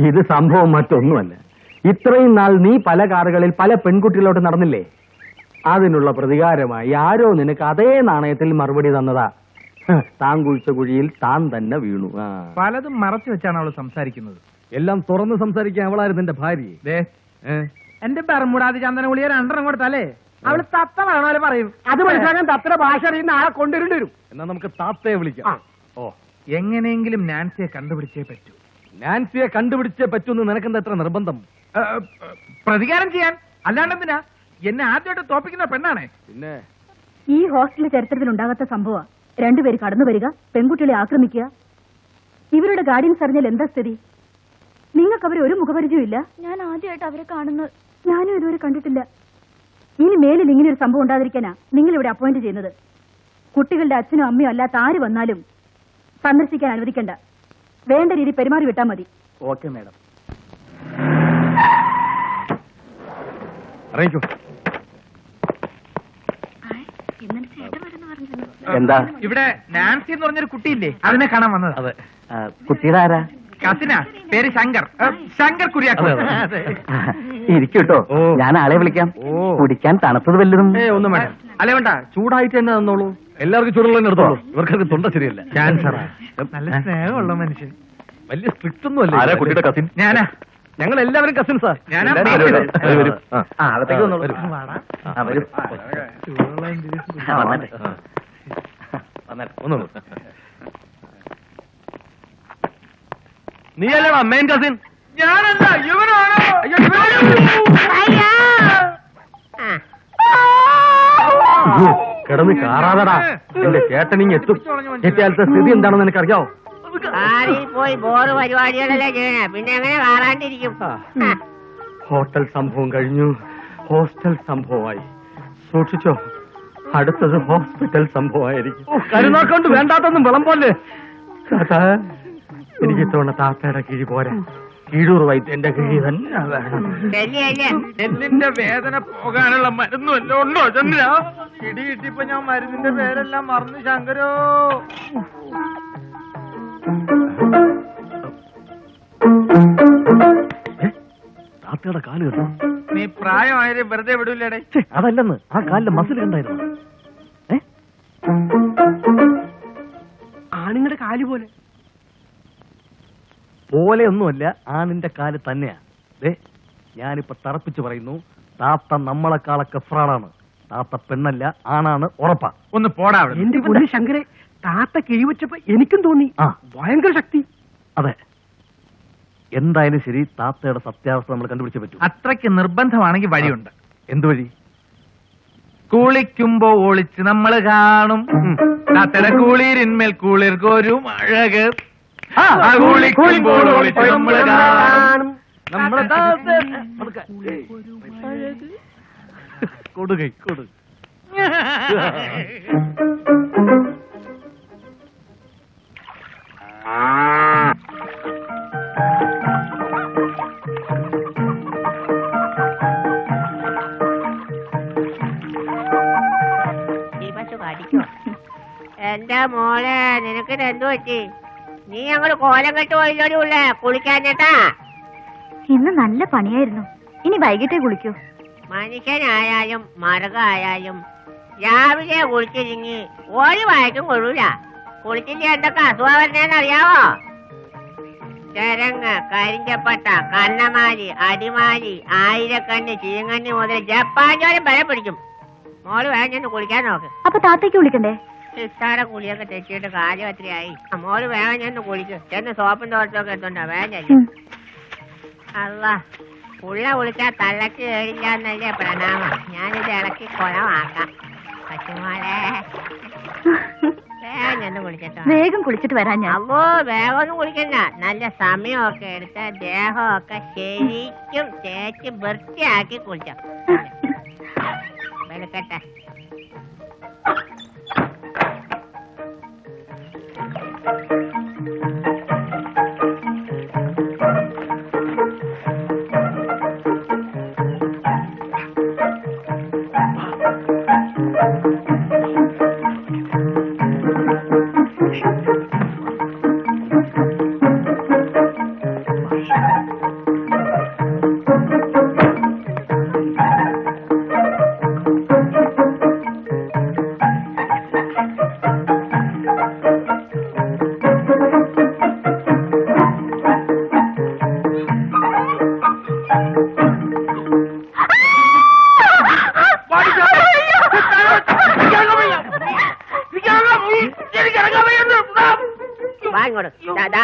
ഇത് സംഭവം മറ്റൊന്നുമല്ല. ഇത്രയും നാൾ നീ പല കാറുകളിൽ പല പെൺകുട്ടികളോട് നടന്നില്ലേ? അതിനുള്ള പ്രതികാരമായി ആരോ നിനക്ക് അതേ നാണയത്തിൽ മറുപടി തന്നതാ. താൻ കുഴിച്ച കുഴിയിൽ താൻ തന്നെ വീണു. പലതും മറച്ചു വെച്ചാണ് അവള് സംസാരിക്കുന്നത്. എല്ലാം തുറന്ന് സംസാരിക്കാൻ അവളായിരുന്നു എന്റെ ഭാര്യ. എന്റെ ബർമുടാതി ചന്ദന ഗുളിക 2 കൊടുത്താലേ അവള് തത്ത വേണോ പറയും. അത് മനസ്സിലാക്കാൻ തത്ര ഭാഷ അറിയുന്ന ആളെ കൊണ്ടുവരേണ്ടി വരും. എന്നാ നമുക്ക് താത്തയെ വിളിക്കാം. എങ്ങനെയെങ്കിലും നാൻസിയെ കണ്ടുപിടിച്ചേ പറ്റൂ. നാൻസിയെ കണ്ടുപിടിച്ചേ പറ്റൂന്ന് നിനക്കെന്താ എത്ര നിർബന്ധം? പ്രതികാരം ചെയ്യാൻ, അല്ലാണ്ടെന്തിനാ? എന്നെ ആദ്യമായിട്ട് തോപ്പിക്കുന്ന പെണ്ണാണേ. പിന്നെ ഈ ഹോസ്റ്റലിലെ ചരിത്രത്തിൽ ഉണ്ടാകാത്ത സംഭവം. 2 പേര് കടന്നു വരിക, പെൺകുട്ടികളെ ആക്രമിക്കുക. ഇവരുടെ ഗാർഡിയൻസ് അറിഞ്ഞാൽ എന്താ സ്ഥിതി? നിങ്ങൾക്ക് അവരെ ഒരു മുഖപരിചയം ഇല്ല. ഞാൻ ആദ്യമായിട്ട് അവരെ കാണുന്നത്. ഞാനും ഇതുവരെ കണ്ടിട്ടില്ല. ഇനി മേലിൽ ഇങ്ങനെ ഒരു സംഭവം ഉണ്ടാതിരിക്കാനാ നിങ്ങൾ ഇവിടെ അപ്പോയിന്റ് ചെയ്യുന്നത്. കുട്ടികളുടെ അച്ഛനും അമ്മയും അല്ലാത്ത ആര് വന്നാലും സന്ദർശിക്കാൻ അനുവദിക്കണ്ട. വേണ്ട രീതി പെരുമാറി വിട്ടാൽ മതി. Okay madam. അറിയിക്കൂ. എന്താ? ഇവിടെ നാൻസി എന്ന് പറഞ്ഞൊരു കുട്ടിയില്ലേ, അതിനെ കാണാൻ വന്നത്. അതെ. കുട്ടിയുടെ ആരാ? കസിനാ, പേര് ശങ്കർ. ശങ്കർ കുര്യാക്കോ. ഇരിക്കൂട്ടോ, ഞാൻ ആളെ വിളിക്കാം. കുടിക്കാൻ തണുത്തത് വല്ലതും ഒന്നും വേണ്ട. അല്ലേ വേണ്ട, ചൂടായിട്ട് തന്നെ തന്നോളൂ. എല്ലാവർക്കും ചൂടുള്ള തന്നെ എടുത്തോളൂ. ഇവർക്കൊക്കെ തൊണ്ട ശരിയല്ല. ക്യാൻസറാ. നല്ല സ്നേഹമുള്ള മനുഷ്യൻ. വലിയ സ്ട്രിക്റ്റ് ഒന്നും അല്ല. ആരാ കുട്ടിയുടെ കസിൻ? ഞാനാ. ഞങ്ങൾ എല്ലാവരും കസിൻസാ. നീയല്ലേ മെയിൻ കസിൻ? ഞാനല്ല, ഇവനാണോ? കിടന്ന് കാറാതടാ. എന്റെ ചേട്ടനിങ് എത്തും. എത്തിയാലത്തെ സ്ഥിതി എന്താണെന്ന് എനിക്കറിയാവോ? പോയി ബോറ് പരിപാടികളല്ലേ ചെയ്യണേ, പിന്നെ എങ്ങനെ കാണാണ്ടിരിക്കും? ഹോട്ടൽ സംഭവം കഴിഞ്ഞു, ഹോസ്റ്റൽ സംഭവമായി. സൂക്ഷിച്ചോ, അടുത്തത് ഹോസ്പിറ്റൽ സംഭവമായിരിക്കും. കരുനാക്കൊണ്ട് വേണ്ടാത്തൊന്നും വിളമ്പോലെ. എനിക്ക് ഇത്തവണ താത്തയുടെ കിഴി പോരാ, കീഴൂർ വൈദ്യന്റെ കിഴി തന്നെ വേണം. എല്ലിന്റെ വേദന പോകാനുള്ള മരുന്നും എല്ലാം ഉണ്ടോ ചന്ദ്ര? ഇടി കിട്ടിയപ്പോ ഞാൻ മരുന്നിന്റെ പേരെല്ലാം മറന്നു ശങ്കരോ. താത്തയുടെ കാല് കേട്ടോ. നീ പ്രായമായാലും വെറുതെ വിടൂലേടെ. അതല്ലെന്ന്, ആ കാലിന്റെ മസിൽ കണ്ടായിരുന്നു. ആണുങ്ങളുടെ കാല് പോലെ പോലെയൊന്നുമല്ല, ആണിന്റെ കാല് തന്നെയാ. ഞാനിപ്പോ തറപ്പിച്ചു പറയുന്നു, താത്ത നമ്മളെക്കാളൊക്കെ ഫ്രാളാണ്. താത്ത പെണ്ണല്ല, ആണാണ്, ഉറപ്പാ. ഒന്ന് പോടാ. എന്റെ പൊന്നു ശങ്കരെ, താത്ത കിഴിവെച്ചപ്പോ എനിക്കും തോന്നി ഭയങ്കര ശക്തി. അതെ, എന്തായാലും ശരി, താത്തയുടെ സത്യാവസ്ഥ നമ്മൾ കണ്ടുപിടിച്ചേ പറ്റൂ. അത്രയ്ക്ക് നിർബന്ധമാണെങ്കിൽ വഴിയുണ്ട്. എന്തു വഴി? കുളിക്കുമ്പോ ഒളിച്ച് നമ്മൾ കാണും താത്തയുടെ കുളിരിന്മേൽ കുളിർക്കൊരും അഴക്. കുളിക്കുമ്പോൾ ഒളിച്ച് നമ്മൾ കാണും നമ്മളെ കൊടുകൈ കൊടു. എന്റെ മോളെ, നിനക്ക് എന്തു പറ്റി? നീ ഞങ്ങള് കോലം കെട്ട് പോയില്ലോടി ഉള്ളേ കുളിക്കാഞ്ഞിട്ടാ? ഇന്ന് നല്ല പണിയായിരുന്നു. ഇനി വൈകിട്ടേ കുളിക്കൂ. മനുഷ്യനായാലും മൃഗമായാലും രാവിലെ കുളിച്ചിരിങ്ങി ഒരു വായിക്കും കൊള്ളൂല. കുളിച്ചിട്ട് എന്തൊക്കെ അസുഖം വരുന്നേന്നറിയാവോ? ചരങ്ങ്, കരിഞ്ചപ്പട്ട, കണ്ണമാലി, അടിമാലി, ആയിരക്കണ്ണ്, ചീങ്ങണ്ണി മുതൽ ജപ്പാൻ ചോരം ബലം പിടിക്കും. മോള് വേഗം ചെന്ന് കുളിക്കാൻ നോക്ക്. അപ്പൊ താത്തേക്ക് വിളിക്കണ്ടേ? ഇഷ്ടാടെ കുളിയൊക്കെ തെറ്റിയിട്ട് കാര്യം എത്രയായി. മോള് വേഗം ചെന്ന് കുളിക്ക്. ചെന്ന് സോപ്പും തോട്ടമൊക്കെ എടുത്തോണ്ടാ വേഗം ചെല്ലും. അല്ല, പുള്ള കുളിച്ചാൽ തള്ളക്ക് കേടില്ല എന്നല്ലേ പ്രണാമം. ഞാനിത് ഇളക്കി കുളമാക്കാം. പറ്റുമോളെ, വേഗം ചെന്ന് കുളിച്ചിട്ടോ. വേഗം കുളിച്ചിട്ട് വരാൻ ഞാൻ. അമ്മോ, വേഗം ഒന്നും കുളിക്കണ്ട. നല്ല സമയമൊക്കെ എടുത്ത് ദേഹമൊക്കെ ശരിക്കും തേച്ച് വൃത്തിയാക്കി കുളിച്ചോ. വെളുക്കട്ടെ.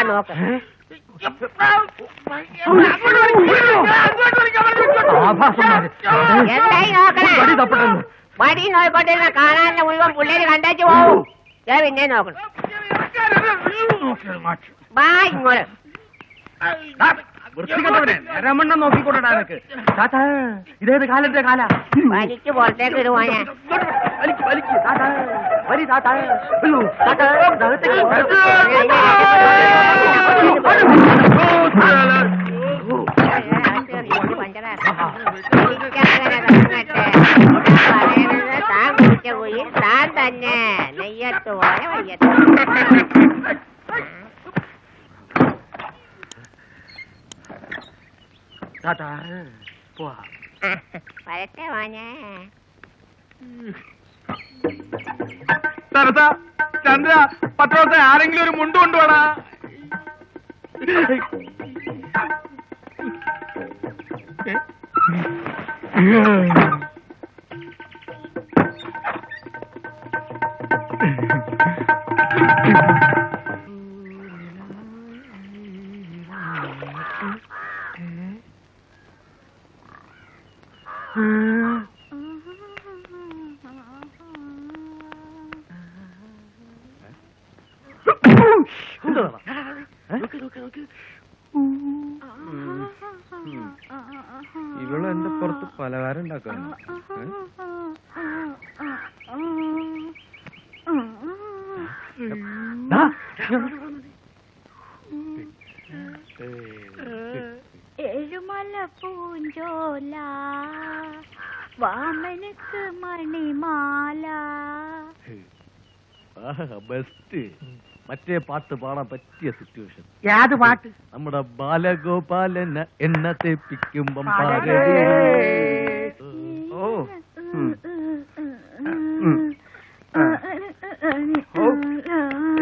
നോക്ക് എന്തായി നോക്കണേ? വടി നോയിക്കൊണ്ടിരുന്ന കാണാനുള്ള മുഴുവൻ പിള്ളേര് കണ്ടേച്ചു പോവും. ഞാൻ പിന്നെ നോക്കണം. വാ ഇങ്ങോട്ട്. രമണ്ണം നോക്കിക്കൊണ്ടാ നിനക്ക്. ഇതേത് കാലന്റെ കാല? വലിക്ക് പുറത്തേക്ക് ഇടുവാനാ. താൻ കുടിച്ച പോയി താൻ തന്നെ നെയ്യത്ത് പോലെ വയ്യത്ത്. വരട്ടെ മോനെ. ചന്ദ്ര, പത്രത്തെ ആരെങ്കിലും ഒരു മുണ്ട് കൊണ്ടുപോടാ. ഇവള് എന്റെ പുറത്ത് പലഹാരം ഉണ്ടാക്കാണ്. ഏഴുമല പൂഞ്ചോല വാമനക്ക് മണിമാല. ബെസ്റ്റ്. മറ്റേ പാട്ട് പാടാൻ പറ്റിയ സിറ്റുവേഷൻ. ഏത് പാട്ട്? നമ്മുടെ ബാലഗോപാലന എണ്ണ തേപ്പിക്കുമ്പം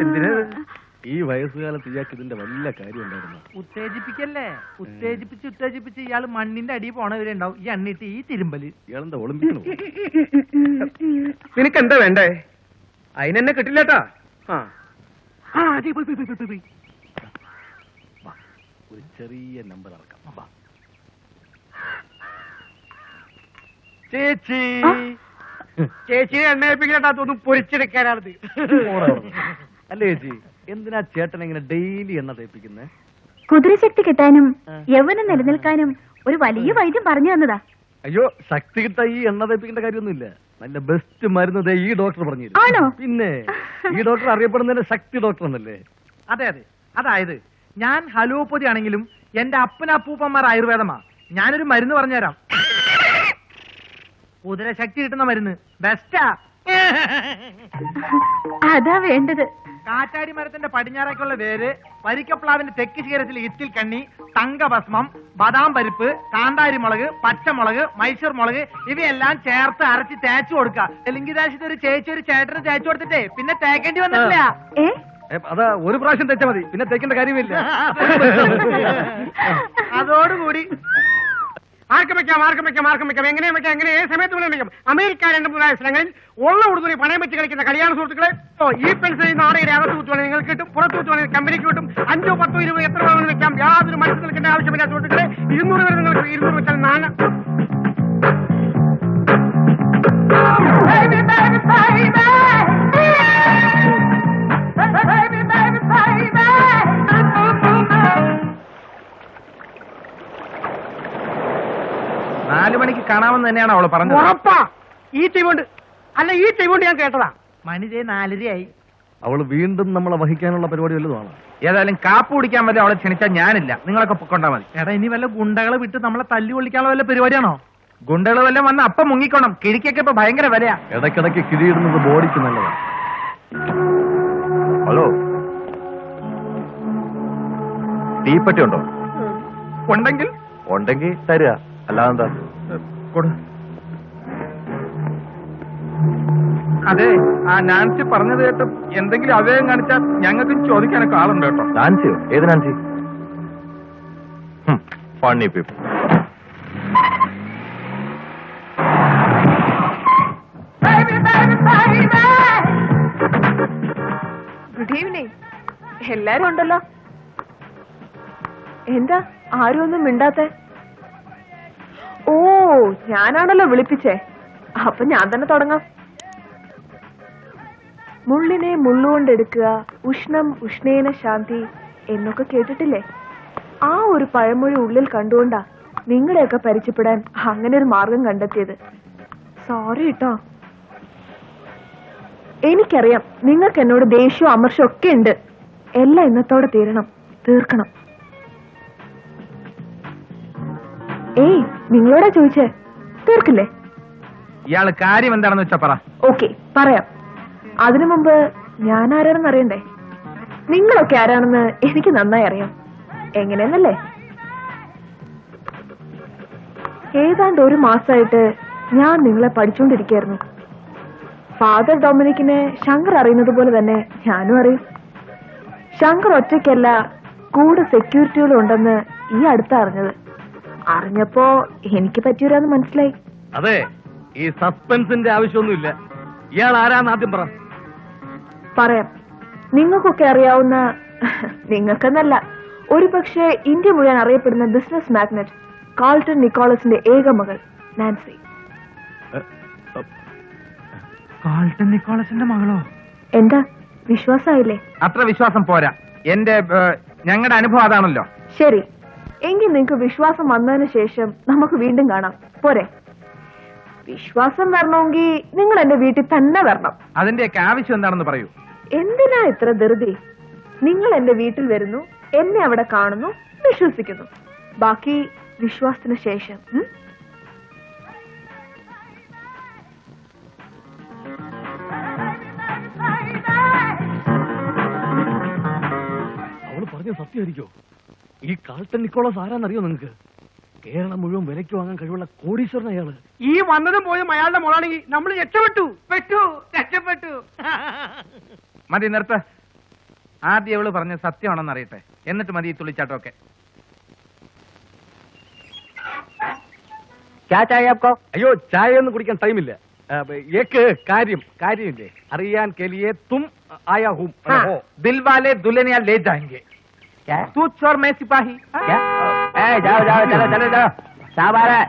എന്തിനാ ഈ വയസ്സുകാലത്ത് ഇയാൾക്ക് ഇതിന്റെ വല്ല കാര്യം ഉണ്ടായിരുന്നു? ഉത്തേജിപ്പിക്കല്ലേ? ഉത്തേജിപ്പിച്ച് ഇയാള് മണ്ണിന്റെ അടിയിൽ പോണവരുണ്ടാവും. ഈ എണ്ണിട്ട് ഈ തിരുമ്പല്. ഇയാളെന്താ ഒളിമ്പിക്കണോ? നിനക്ക് എന്താ വേണ്ടേ? അതിനെന്നെ കിട്ടില്ലട്ടാ. ഒരു ചെറിയ നമ്പർ ഇറക്കാം. ചേച്ചി ചേച്ചിയെ എണ്ണയിപ്പിക്കട്ടാ. തോന്നും പൊരിച്ചെടുക്കാനാണത്. അല്ലേ ചേച്ചി, എന്തിനാ ചേട്ടൻ ഇങ്ങനെ ഡെയിലി എണ്ണ തേപ്പിക്കുന്നേ? കുതിരശക്തി കിട്ടാനും യൗവനം നിലനിൽക്കാനും ഒരു വലിയ വൈദ്യം പറഞ്ഞു തന്നതാ. അയ്യോ, ശക്തി കിട്ടാൻ ഈ എണ്ണ തേപ്പിക്കേണ്ട കാര്യമൊന്നുമില്ല. നല്ല ബെസ്റ്റ് മരുന്ന് ഈ ഡോക്ടർ പറഞ്ഞു തരും. ആണോ? പിന്നെ ഈ ഡോക്ടർ അറിയപ്പെടുന്നതിന്റെ ശക്തി ഡോക്ടർ എന്നല്ലേ? അതെ അതെ. അതായത് ഞാൻ ഹലോപ്പതി ആണെങ്കിലും എന്റെ അപ്പനപ്പൂപ്പന്മാർ ആയുർവേദമാ. ഞാനൊരു മരുന്ന് പറഞ്ഞുതരാം. കുതിരശക്തി കിട്ടുന്ന മരുന്ന് ബെസ്റ്റാ. അതാ വേണ്ടത്. കാറ്റാടി മരത്തിന്റെ പടിഞ്ഞാറേക്കുള്ള വേര്, വരിക്കപ്ലാവിന്റെ തെക്ക് ശിഖരത്തിൽ ഇത്തിൽ കണ്ണി, തങ്കഭസ്മം, ബദാം പരിപ്പ്, കാന്താരി മുളക്, പച്ചമുളക്, മൈസൂർ മുളക് ഇവയെല്ലാം ചേർത്ത് അരച്ച് തേച്ചു കൊടുക്കുക. തെലുങ്ക് ദേശത്ത് ഒരു ചേച്ചി ഒരു ചേട്ടന് തേച്ചു കൊടുത്തിട്ടേ പിന്നെ തേക്കേണ്ടി വന്നിട്ടില്ല. അതാ ഒരു പ്രാവശ്യം തേച്ചാ മതി, പിന്നെ തേക്കേണ്ട കാര്യമില്ല. അതോടുകൂടി ആർക്കും വെക്കാം. എങ്ങനെ ഏത് സമയത്ത് വിളിക്കാം. അമേരിക്ക 2-3 സ്ഥലങ്ങളിൽ ഉള്ള ഉടുതുണി പണയം വെച്ച് കളിക്കുന്ന കല്യാണ സുഹൃത്തുക്കളെ, ഈ പെൻസിൽ നാടകയുടെ അകത്ത് കുത്തുവാണെങ്കിൽ നിങ്ങൾക്ക് കിട്ടും, പുറത്ത് കുത്തുവാണെങ്കിൽ കമ്പനിക്ക് കിട്ടും. 5, 10, 20 എത്ര വേണമെന്ന് വെക്കാം. യാതൊരു മനസ്സിൽ നിൽക്കേണ്ട ആവശ്യമില്ല സുഹൃത്തുക്കളെ. 200 വരെ നിങ്ങൾക്ക് 200 വെച്ചാൽ നാളെ കാണാമെന്ന് തന്നെയാണ് അവള് പറഞ്ഞത്. ഉറപ്പാ. ഈ ചെവിണ്ട് ഞാൻ കേട്ടതാ. മണിതേ 4:30 അവള് വീണ്ടും നമ്മളെ വഹിക്കാനുള്ള പരിപാടി വല്ലതുമാണ്. ഏതായാലും കാപ്പ് കുടിക്കാൻ വല്ല അവളെ ക്ഷണിച്ചാൽ ഞാനില്ല, നിങ്ങളൊക്കെ പൊക്കൊണ്ടാ മതി. എടാ, ഇനി വല്ല ഗുണ്ടകളെ വിട്ട് നമ്മളെ തല്ലി കൊള്ളിക്കാനുള്ള വല്ല പരിപാടിയാണോ? ഗുണ്ടകൾ വല്ല വന്ന് അപ്പം മുങ്ങിക്കോണം. കിഴിക്കൊക്കെ ഇപ്പൊ ഭയങ്കര വിലയാ. ഇടയ്ക്കിടയ്ക്ക് കിഴിയിടുന്നത് ബോഡിക്ക് നല്ലതാണ്. ഹലോ, തീപ്പറ്റി ഉണ്ടോ? ഉണ്ടെങ്കിൽ ഉണ്ടെങ്കിൽ തരിക, അല്ലാതെന്താ? കൊടു. അതെ, ആ നാൻസി പറഞ്ഞത് കേട്ട് എന്തെങ്കിലും അവേഗം കാണിച്ചാൽ ഞങ്ങൾക്ക് ചോദിക്കാനൊക്കെ ആളുണ്ട് കേട്ടോ. നാൻസിയോ? ഏത് Nancy? Funny people. Good evening. എല്ലാരും ഉണ്ടല്ലോ. എന്താ ആരും ഒന്നും മിണ്ടാത്തെ? ഓ, ഞാനാണല്ലോ വിളിപ്പിച്ചേ. അപ്പൊ ഞാൻ തന്നെ തുടങ്ങാം. മുള്ളിനെ മുള്ളുകൊണ്ടെടുക്കുക, ഉഷ്ണം ഉഷ്ണേന ശാന്തി എന്നൊക്കെ കേട്ടിട്ടില്ലേ? ആ ഒരു പഴമൊഴി ഉള്ളിൽ കണ്ടുകൊണ്ടാ നിങ്ങളെയൊക്കെ പരിചയപ്പെടാൻ അങ്ങനെ ഒരു മാർഗം കണ്ടെത്തിയത്. സോറി കേട്ടോ. എനിക്കറിയാം നിങ്ങൾക്ക് എന്നോട് ദേഷ്യവും അമർഷവും ഒക്കെ ഉണ്ട്. എല്ലാം ഇന്നത്തോടെ തീർക്കണം. ഏയ്, നിങ്ങളോടാ ചോദിച്ചേ, തീർക്കില്ലേ? ഇയാള് കാര്യം എന്താണെന്ന് വെച്ചാ പറ. ഓക്കെ, പറയാം. അതിനു മുമ്പ് ഞാൻ ആരാണെന്ന് അറിയണ്ടേ? നിങ്ങളൊക്കെ ആരാണെന്ന് എനിക്ക് നന്നായി അറിയാം. എങ്ങനെയെന്നല്ലേ? ഏതാണ്ട് ഒരു മാസമായിട്ട് ഞാൻ നിങ്ങളെ പഠിച്ചുകൊണ്ടിരിക്കുകയായിരുന്നു. ഫാദർ ഡൊമിനിക്കിനെ ശങ്കർ അറിയുന്നത് പോലെ തന്നെ ഞാനും അറിയും. ശങ്കർ ഒറ്റയ്ക്കല്ല, കൂടെ സെക്യൂരിറ്റികളും ഉണ്ടെന്ന് ഈ അടുത്ത് അറിഞ്ഞപ്പോ എനിക്ക് പറ്റിയൊരാന്ന് മനസ്സിലായി. അതെ, ഈ സസ്പെൻസിന്റെ ആവശ്യമൊന്നുമില്ല. ഇയാൾ ആരാന്ന് ആദ്യം പറ. പറയാം. നിങ്ങൾക്കൊക്കെ അറിയാവുന്ന, നിങ്ങൾക്കെന്നല്ല, ഒരുപക്ഷെ ഇന്ത്യ മുഴുവൻ അറിയപ്പെടുന്ന ബിസിനസ് മാഗ്നറ്റ് കാൾട്ടൺ നിക്കോളസിന്റെ ഏക മകൾ നാൻസി. കാൾട്ടൺ നിക്കോളസിന്റെ മകളോ? എന്താ, വിശ്വാസമായില്ലേ? അത്ര വിശ്വാസം പോരാ. ഞങ്ങളുടെ അനുഭവം അതാണല്ലോ. ശരി, എങ്കിൽ നിങ്ങൾക്ക് വിശ്വാസം വന്നതിന് ശേഷം നമുക്ക് വീണ്ടും കാണാം, പോരെ? വിശ്വാസം വരണമെങ്കിൽ നിങ്ങൾ എന്റെ വീട്ടിൽ തന്നെ വരണം. അതിന്റെയൊക്കെ ആവശ്യം എന്താണെന്ന് പറയൂ. എന്തിനാ ഇത്ര ധൃതി? നിങ്ങൾ എന്റെ വീട്ടിൽ വരുന്നു, എന്നെ അവിടെ കാണുന്നു, വിശ്വസിക്കുന്നു. ബാക്കി വിശ്വാസത്തിന് ശേഷം. അവള് പറഞ്ഞ സത്യമായിരിക്കോ? ഈ കാൾട്ടൺ നിക്കോളസ് ആരാന്നറിയോ നിങ്ങൾക്ക്? കേരളം മുഴുവൻ വിലയ്ക്ക് വാങ്ങാൻ കഴിവുള്ള കോടീശ്വരൻ അയാള്. ഈ വന്നതും പോയും അയാളുടെ മോളാണെങ്കിൽ നമ്മൾ രക്ഷപ്പെട്ടു. മതി, നിർത്ത്. ആദ്യം അവള് പറഞ്ഞ സത്യമാണെന്ന് അറിയട്ടെ, എന്നിട്ട് മതി ഈ തുള്ളിച്ചാട്ടമൊക്കെ. അയ്യോ, ചായ ഒന്നും കുടിക്കാൻ ടൈമില്ല. കാര്യമില്ലേ അറിയാൻ കെലിയെ തും ആയാ ഹൂം. ദിൽവാലെ ദുൽഹനിയ ലേ ജാएंगे. तू चोर मैं सिपाही. जाओ चलो शाबाश है.